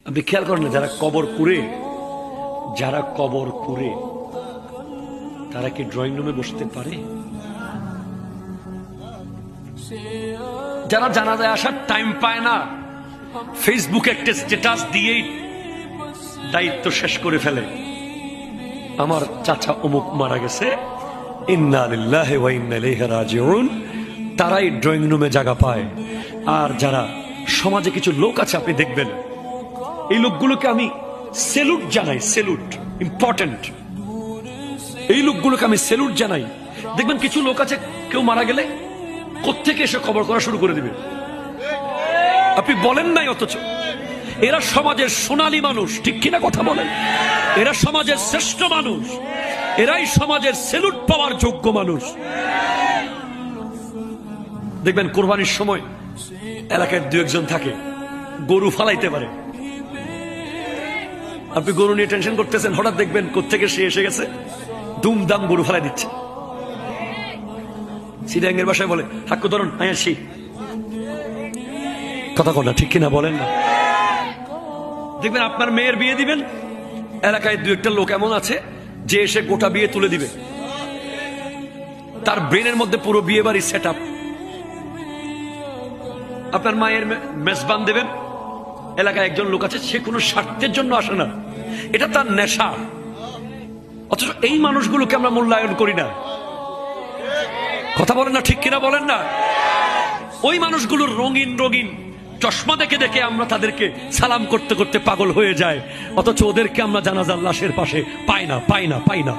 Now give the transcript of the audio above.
আপনি খেয়াল করেন না, যারা কবর কুড়ে তারা কি ড্রয়িং রুমে বসতে পারে? যারা জানাজায় আসার টাইম পায় না, ফেসবুকে একটা স্ট্যাটাস দিয়েই দায়িত্ব শেষ করে ফেলে, আমার চাচা অমুক মারা গেছে, ইন্না লিল্লাহি ওয়া ইন্না ইলাইহি রাজিউন, তারাই ড্রয়িং রুমে জায়গা পায়। আর যারা সমাজে কিছু লোক আছে, আপনি দেখবেন এই লোকগুলোকে আমি সেলুট জানাই, সেলুট ইম্পর্টেন্ট, এই লোকগুলোকে আমি সেলুট জানাই। দেখবেন কিছু লোক আছে, কেউ মারা গেলে কোত্থেকে এসে কবর করা শুরু করে দিবে, আপনি বলেন নাই, অথচ এরা সমাজের সোনালী মানুষ, ঠিক কিনা কথা বলেন? এরা সমাজের শ্রেষ্ঠ মানুষ, এরাই সমাজের সেলুট পাওয়ার যোগ্য মানুষ। দেখবেন কোরবানির সময় এলাকায় দু একজন থাকে, গরু ফালাইতে পারে, আপনি গরু নিয়ে টেনশন করতেছেন, হঠাৎ দেখবেন কোত্থেকে সে এসে গেছে, দুমদাম গরু ফালাই দিচ্ছে। সিডাঙ্গের বাসায় বলে, হাক্কু ধরুন আসি, কথা কন না, ঠিক কিনা বলেন না? দেখবেন আপনার মেয়ের বিয়ে দিবেন, এলাকায় দু একটা লোক এমন আছে যে এসে গোটা বিয়ে তুলে দিবে, তার ব্রেনের মধ্যে পুরো বিয়ে বাড়ি সেট আপ। আপনার মায়ের মেজবান দেবেন, এলাকায় একজন লোক আছে, সে কোনো স্বার্থের জন্য আসে না, এটা তার নেশা, অথচ এই মানুষগুলোকে আমরা মূল্যায়ন করি না, কথা বলেন না, ঠিক কিনা বলেন না? ওই মানুষগুলোর রঙিন রঙিন চশমা দেখে দেখে আমরা তাদেরকে সালাম করতে করতে পাগল হয়ে যায়, অথচ ওদেরকে আমরা জানাজার লাশের পাশে পাই না।